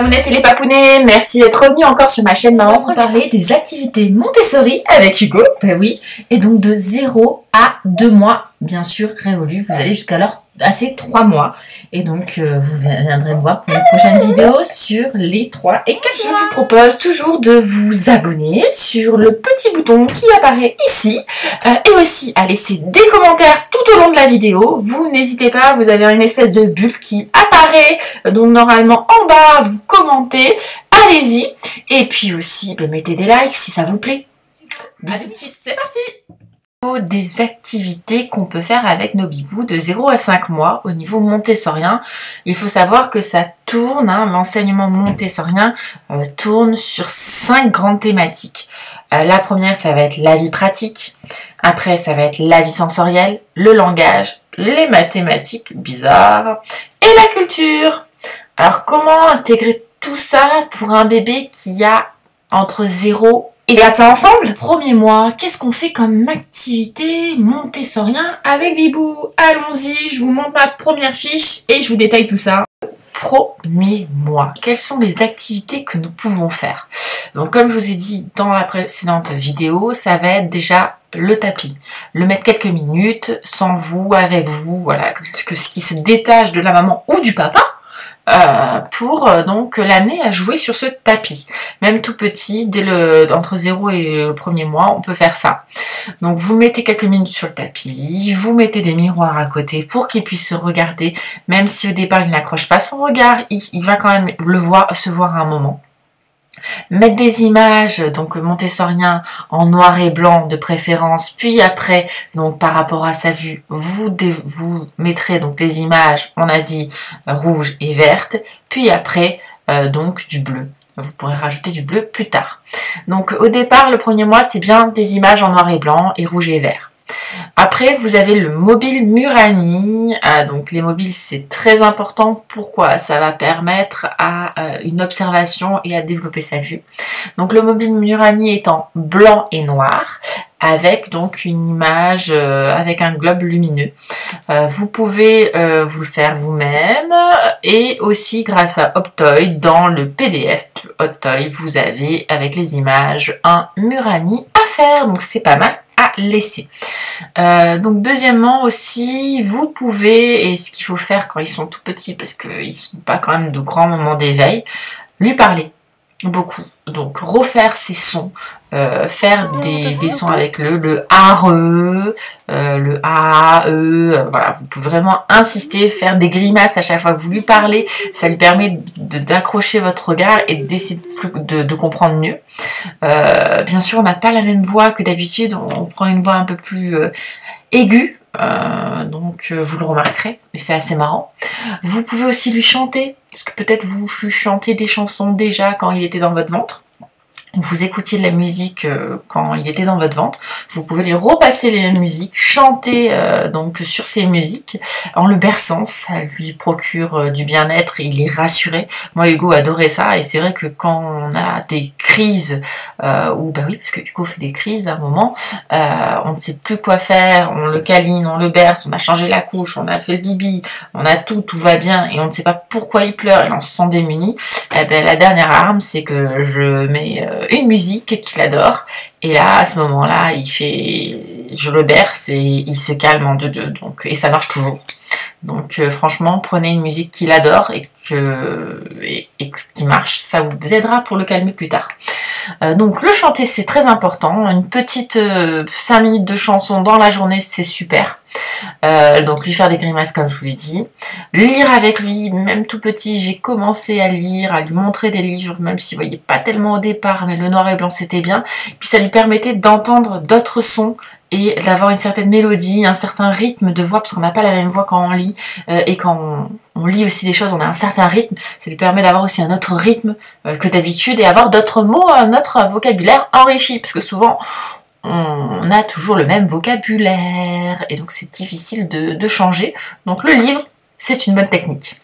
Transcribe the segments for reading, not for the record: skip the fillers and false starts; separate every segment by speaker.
Speaker 1: mamounettes et les papounets, merci d'être revenus encore sur ma chaîne Maman. On va parler des activités Montessori avec Hugo, ben oui, et donc de 0 à 2 mois, bien sûr, révolus, vous allez jusqu'à l'heure assez 3 mois, et donc vous viendrez me voir pour une prochaine vidéo sur les 3 et 4 mois. Je vous propose toujours de vous abonner sur le petit bouton qui apparaît ici, et aussi à laisser des commentaires tout au long de la vidéo. Vous n'hésitez pas, vous avez une espèce de bulle qui apparaît, donc normalement en bas, vous commentez, allez-y, et puis aussi mettez des likes si ça vous plaît. A tout de suite, c'est parti. Des activités qu'on peut faire avec nos bibous de 0 à 5 mois au niveau montessorien. Il faut savoir que ça tourne, l'enseignement montessorien tourne sur 5 grandes thématiques. La première, ça va être la vie pratique. Après, ça va être la vie sensorielle, le langage, les mathématiques, bizarre, et la culture. Alors, comment intégrer tout ça pour un bébé qui a entre 0 et regarde ça ensemble. Premier mois, qu'est-ce qu'on fait comme activité montessorien avec Bibou? Allons-y, je vous montre ma première fiche et je vous détaille tout ça. Premier mois, quelles sont les activités que nous pouvons faire? Donc comme je vous ai dit dans la précédente vidéo, ça va être déjà le tapis. Le mettre quelques minutes, sans vous, avec vous, voilà, ce qui se détache de la maman ou du papa. Pour donc l'amener à jouer sur ce tapis. Même tout petit, entre 0 et le premier mois, on peut faire ça. Donc vous mettez quelques minutes sur le tapis, vous mettez des miroirs à côté pour qu'il puisse se regarder, même si au départ il n'accroche pas son regard, il va quand même se voir à un moment. Mettre des images donc montessoriens en noir et blanc de préférence, puis après donc par rapport à sa vue vous mettrez donc les images, on a dit rouge et verte, puis après donc du bleu. Vous pourrez rajouter du bleu plus tard. Donc au départ le premier mois c'est bien des images en noir et blanc et rouge et vert. Après, vous avez le mobile Murani. Donc les mobiles, c'est très important. Pourquoi? Ça va permettre à une observation et à développer sa vue. Donc le mobile Murani est en blanc et noir, avec donc une image avec un globe lumineux. Vous pouvez vous le faire vous-même, et aussi grâce à Optoy, dans le PDF Optoy, vous avez avec les images un Murani à faire. Donc c'est pas mal à laisser. Donc deuxièmement aussi, vous pouvez, et ce qu'il faut faire quand ils sont tout petits, parce qu'ils ne sont pas quand même de grands moments d'éveil, lui parler beaucoup. Donc refaire ses sons, faire des sons avec le ARE, le AE, voilà, vous pouvez vraiment insister, faire des grimaces à chaque fois que vous lui parlez, ça lui permet d'accrocher votre regard et d'essayer de comprendre mieux. Bien sûr, on n'a pas la même voix que d'habitude, on prend une voix un peu plus aiguë, donc vous le remarquerez, et c'est assez marrant. Vous pouvez aussi lui chanter, parce que peut-être vous lui chantez des chansons déjà quand il était dans votre ventre. Vous écoutiez de la musique quand il était dans votre ventre, vous pouvez lui repasser les musiques, chanter donc sur ces musiques en le berçant, ça lui procure du bien-être et il est rassuré. Moi Hugo adorait ça, et c'est vrai que quand on a des crises, ou bah oui parce que Hugo fait des crises à un moment, on ne sait plus quoi faire, on le câline, on le berce, on a changé la couche, on a fait le bibi, on a tout va bien et on ne sait pas pourquoi il pleure et on se sent démuni, et ben la dernière arme c'est que je mets une musique qu'il adore, et là à ce moment là je le berce et il se calme en deux, donc, et ça marche toujours. Donc franchement, prenez une musique qu'il adore et qui marche, ça vous aidera pour le calmer plus tard. Donc le chanter c'est très important, une petite 5 minutes de chanson dans la journée c'est super. Donc lui faire des grimaces comme je vous l'ai dit, lire avec lui, même tout petit j'ai commencé à lire, à lui montrer des livres, même si vous voyez pas tellement au départ, mais le noir et blanc c'était bien, puis ça lui permettait d'entendre d'autres sons et d'avoir une certaine mélodie, un certain rythme de voix, parce qu'on n'a pas la même voix quand on lit, et quand on lit aussi des choses, on a un certain rythme, ça lui permet d'avoir aussi un autre rythme que d'habitude, et avoir d'autres mots, notre vocabulaire enrichi, parce que souvent on a toujours le même vocabulaire, et donc c'est difficile de changer. Donc le livre, c'est une bonne technique.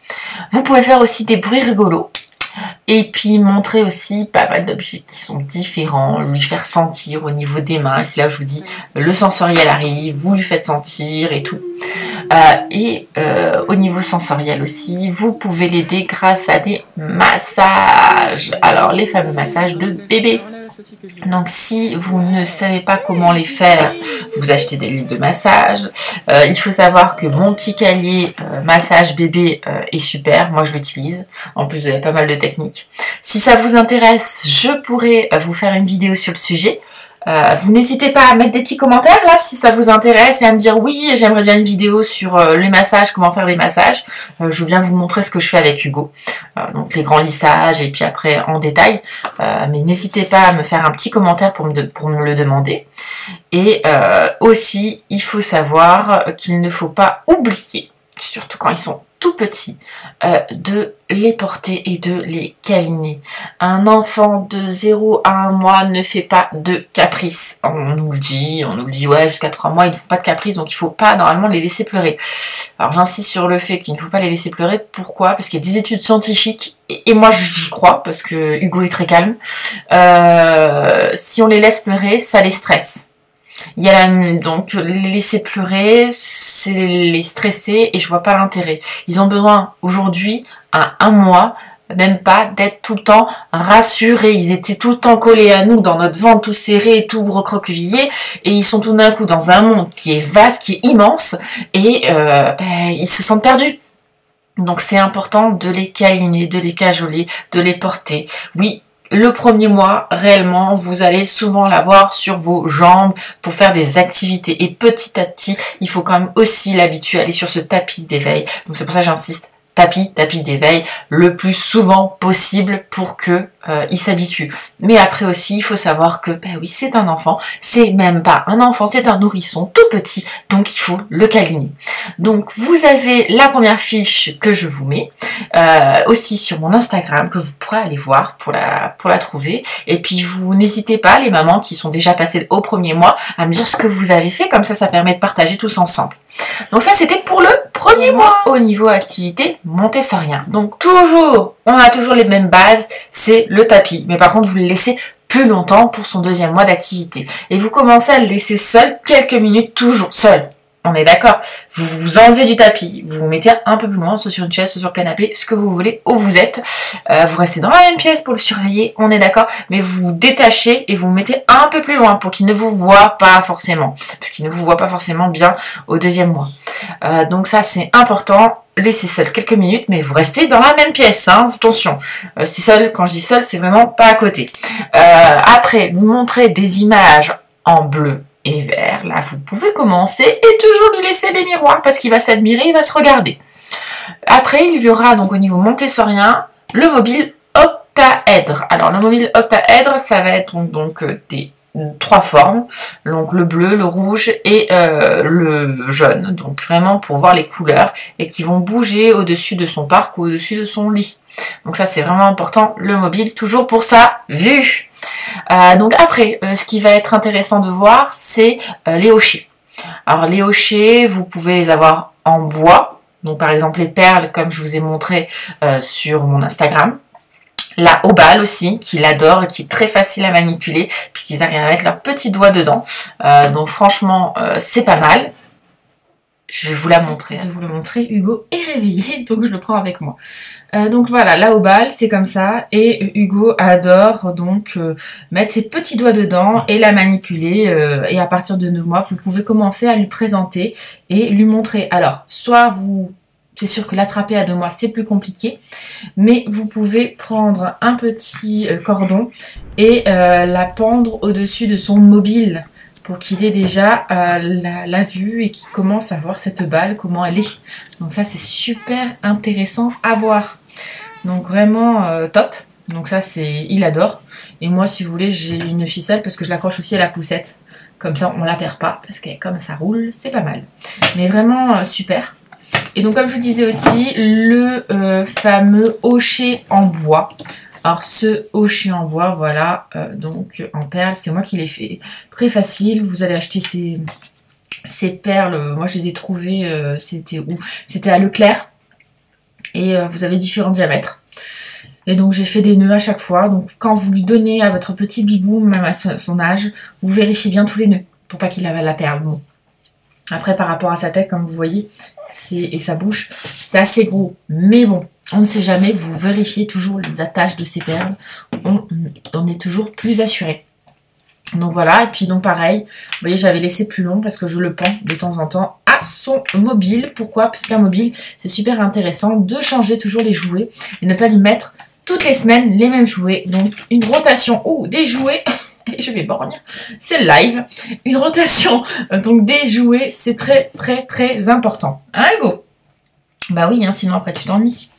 Speaker 1: Vous pouvez faire aussi des bruits rigolos. Et puis montrer aussi pas mal d'objets qui sont différents, lui faire sentir au niveau des mains. Et c'est là où je vous dis, le sensoriel arrive, vous lui faites sentir et tout. Au niveau sensoriel aussi, vous pouvez l'aider grâce à des massages. Alors les fameux massages de bébé. Donc si vous ne savez pas comment les faire, vous achetez des livres de massage. Il faut savoir que mon petit cahier massage bébé est super, moi je l'utilise. En plus vous avez pas mal de techniques. Si ça vous intéresse, je pourrais vous faire une vidéo sur le sujet. Vous n'hésitez pas à mettre des petits commentaires là si ça vous intéresse et à me dire oui, j'aimerais bien une vidéo sur les massages, comment faire des massages. Je viens vous montrer ce que je fais avec Hugo, donc les grands lissages et puis après en détail. Mais n'hésitez pas à me faire un petit commentaire pour me le demander. Et aussi, il faut savoir qu'il ne faut pas oublier, surtout quand ils sont tout petits, de les porter et de les câliner. Un enfant de 0 à 1 mois ne fait pas de caprice. On nous le dit ouais, jusqu'à 3 mois, ils ne font pas de caprice, donc il ne faut pas normalement les laisser pleurer. Alors j'insiste sur le fait qu'il ne faut pas les laisser pleurer. Pourquoi? Parce qu'il y a des études scientifiques, et moi j'y crois, parce que Hugo est très calme. Si on les laisse pleurer, ça les stresse. Donc les laisser pleurer, c'est les stresser et je vois pas l'intérêt. Ils ont besoin aujourd'hui, à 1 mois, même pas d'être tout le temps rassurés. Ils étaient tout le temps collés à nous dans notre ventre, tout serré, tout recroquevillé, et ils sont tout d'un coup dans un monde qui est vaste, qui est immense, et ils se sentent perdus. Donc c'est important de les câliner, de les cajoler, de les porter. Oui, le premier mois, réellement, vous allez souvent l'avoir sur vos jambes pour faire des activités. Et petit à petit, il faut quand même aussi l'habituer à aller sur ce tapis d'éveil. Donc c'est pour ça que j'insiste, tapis d'éveil, le plus souvent possible pour que il s'habitue. Mais après aussi, il faut savoir que, ben oui, c'est un enfant, c'est même pas un enfant, c'est un nourrisson tout petit, donc il faut le câliner. Donc vous avez la première fiche que je vous mets, aussi sur mon Instagram, que vous pourrez aller voir pour la trouver. Et puis vous n'hésitez pas, les mamans qui sont déjà passées au premier mois, à me dire ce que vous avez fait, comme ça permet de partager tous ensemble. Donc ça c'était pour le premier mois. Au niveau activité montessorien, donc on a toujours les mêmes bases, c'est le tapis, mais par contre vous le laissez plus longtemps pour son 2e mois d'activité, et vous commencez à le laisser seul quelques minutes, toujours seul. On est d'accord? Vous vous enlevez du tapis, vous vous mettez un peu plus loin, soit sur une chaise, soit sur le canapé, ce que vous voulez, où vous êtes. Vous restez dans la même pièce pour le surveiller, on est d'accord? Mais vous vous détachez et vous vous mettez un peu plus loin pour qu'il ne vous voit pas forcément. Parce qu'il ne vous voit pas forcément bien au 2e mois. Donc ça, c'est important. Laissez seul quelques minutes, mais vous restez dans la même pièce, hein, attention. C'est seul, quand je dis seul, c'est vraiment pas à côté. Après, vous montrez des images en bleu et vert, là vous pouvez commencer et toujours lui laisser les miroirs parce qu'il va s'admirer, il va se regarder. Après il y aura donc au niveau montessorien le mobile octaèdre. Alors le mobile octaèdre, ça va être donc des 3 formes, donc le bleu, le rouge et le jaune, donc vraiment pour voir les couleurs, et qui vont bouger au-dessus de son parc ou au-dessus de son lit. Donc ça c'est vraiment important, le mobile, toujours pour sa vue. Donc après, ce qui va être intéressant de voir, c'est les hochets. Alors les hochets, vous pouvez les avoir en bois, donc par exemple les perles, comme je vous ai montré sur mon Instagram. La Obale aussi, qu'il adore et qui est très facile à manipuler, puisqu'ils arrivent à mettre leurs petits doigts dedans. Donc franchement, c'est pas mal. Je vais vous la montrer. De vous le montrer, Hugo est réveillé, donc je le prends avec moi. Donc voilà, la Obale, c'est comme ça, et Hugo adore donc mettre ses petits doigts dedans et la manipuler, et à partir de 9 mois, vous pouvez commencer à lui présenter et lui montrer. Alors, soit c'est sûr que l'attraper à 2 mois, c'est plus compliqué, mais vous pouvez prendre un petit cordon et la pendre au-dessus de son mobile, pour qu'il ait déjà la vue et qu'il commence à voir cette balle, comment elle est. Donc ça, c'est super intéressant à voir. Donc vraiment top. Donc ça, il adore. Et moi, si vous voulez, j'ai une ficelle parce que je l'accroche aussi à la poussette. Comme ça, on la perd pas, parce que comme ça roule, c'est pas mal. Mais vraiment super. Et donc, comme je vous disais aussi, le fameux hochet en bois. Alors ce hochet en bois, voilà, donc en perles, c'est moi qui l'ai fait. Très facile, vous allez acheter ces perles, moi je les ai trouvées, c'était où? C'était à Leclerc, et vous avez différents diamètres. Et donc j'ai fait des nœuds à chaque fois. Donc quand vous lui donnez à votre petit bibou, même à son âge, vous vérifiez bien tous les nœuds pour pas qu'il avale la perle. Bon. Après par rapport à sa tête, comme vous voyez, et sa bouche, c'est assez gros. Mais bon, on ne sait jamais, vous vérifiez toujours les attaches de ces perles. On est toujours plus assuré. Donc voilà, et puis donc pareil, vous voyez j'avais laissé plus long parce que je le pends de temps en temps à son mobile. Pourquoi? Parce qu'un mobile, c'est super intéressant de changer toujours les jouets et ne pas lui mettre toutes les semaines les mêmes jouets. Donc une rotation ou des jouets, et je vais borgner, c'est live. Une rotation donc des jouets, c'est très très très important. Hein Hugo? Bah oui, hein, sinon après tu t'ennuies.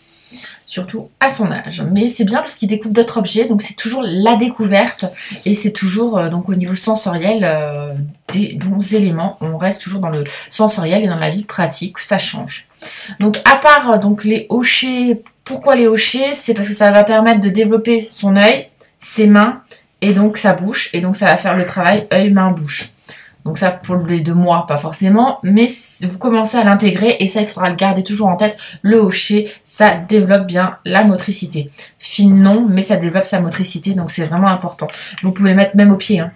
Speaker 1: Surtout à son âge. Mais c'est bien parce qu'il découvre d'autres objets, donc c'est toujours la découverte, et c'est toujours, donc au niveau sensoriel, des bons éléments. On reste toujours dans le sensoriel et dans la vie pratique, ça change. Donc à part donc les hochets, pourquoi les hochets? C'est parce que ça va permettre de développer son œil, ses mains, et donc sa bouche, et donc ça va faire le travail œil, main, bouche. Donc ça, pour les 2 mois, pas forcément, mais vous commencez à l'intégrer et ça, il faudra le garder toujours en tête. Le hocher, ça développe bien la motricité. Fine, non, mais ça développe sa motricité, donc c'est vraiment important. Vous pouvez le mettre même au pied, hein.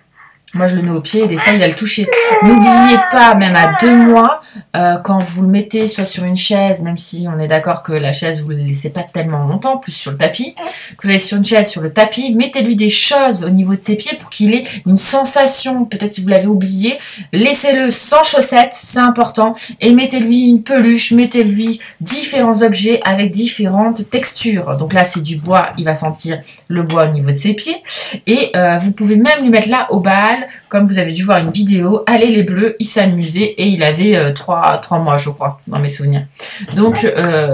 Speaker 1: Moi, je le mets au pied et des fois, il va le toucher. N'oubliez pas, même à 2 mois, quand vous le mettez soit sur une chaise, même si on est d'accord que la chaise, vous ne le laissez pas tellement longtemps, plus sur le tapis. Que vous allez sur une chaise, sur le tapis, mettez-lui des choses au niveau de ses pieds pour qu'il ait une sensation. Peut-être si vous l'avez oublié, laissez-le sans chaussettes, c'est important. Et mettez-lui une peluche, mettez-lui différents objets avec différentes textures. Donc là, c'est du bois, il va sentir le bois au niveau de ses pieds. Et vous pouvez même lui mettre là au bal. Comme vous avez dû voir une vidéo, allez les bleus, il s'amusait et il avait 3 mois je crois, dans mes souvenirs. Donc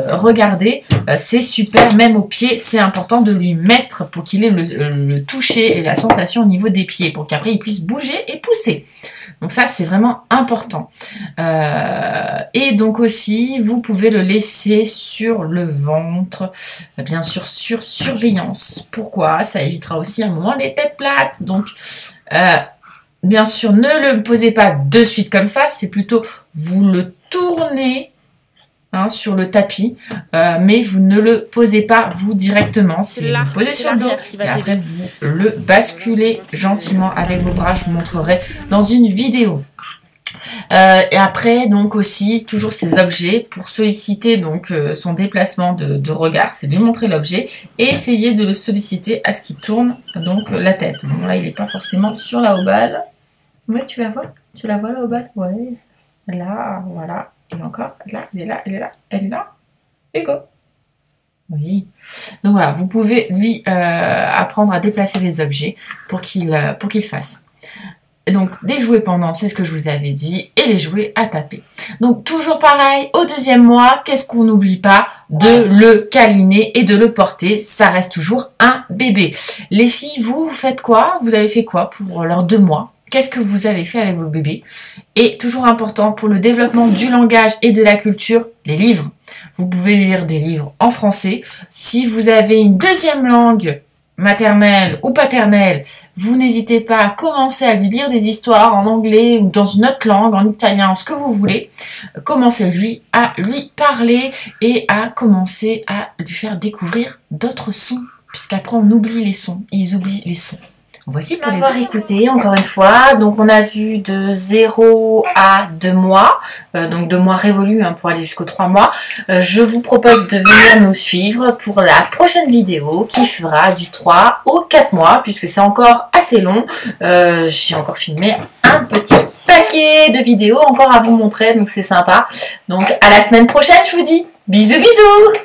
Speaker 1: regardez, c'est super, même au pied, c'est important de lui mettre pour qu'il ait le toucher et la sensation au niveau des pieds, pour qu'après il puisse bouger et pousser. Donc ça, c'est vraiment important. Et donc aussi, vous pouvez le laisser sur le ventre, bien sûr sur surveillance. Pourquoi? Ça évitera aussi un moment les têtes plates. Donc bien sûr, ne le posez pas de suite comme ça, c'est plutôt vous le tournez sur le tapis, mais vous ne le posez pas vous directement. Si vous le posez sur le dos et après vous le basculez gentiment avec vos bras, je vous montrerai dans une vidéo. Et après donc aussi toujours ces objets pour solliciter donc son déplacement de regard, c'est lui montrer l'objet et essayer de le solliciter à ce qu'il tourne donc la tête. Bon là il n'est pas forcément sur la obale. Ouais, tu la vois la obale? Ouais. Là, voilà. Et encore, là, elle est là, elle est là, elle est là. Et go. Oui. Donc voilà, vous pouvez lui apprendre à déplacer les objets pour qu'il fasse. Et donc, les jouets pendant, c'est ce que je vous avais dit, et les jouets à taper. Donc, toujours pareil, au 2e mois, qu'est-ce qu'on n'oublie pas? De le câliner et de le porter. Ça reste toujours un bébé. Les filles, vous faites quoi? Vous avez fait quoi pour leurs 2 mois? Qu'est-ce que vous avez fait avec vos bébés? Et toujours important pour le développement du langage et de la culture, les livres. Vous pouvez lire des livres en français. Si vous avez une 2e langue maternelle ou paternelle, vous n'hésitez pas à commencer à lui lire des histoires en anglais ou dans une autre langue, en italien, ce que vous voulez. Commencez à lui parler et à commencer à lui faire découvrir d'autres sons, puisqu'après on oublie les sons, ils oublient les sons. Voici pour avoir écouté encore une fois. Donc on a vu de 0 à 2 mois, donc 2 mois révolus pour aller jusqu'aux 3 mois. Je vous propose de venir nous suivre pour la prochaine vidéo qui fera du 3 au 4 mois, puisque c'est encore assez long. J'ai encore filmé un petit paquet de vidéos encore à vous montrer, donc c'est sympa. Donc à la semaine prochaine, je vous dis bisous bisous.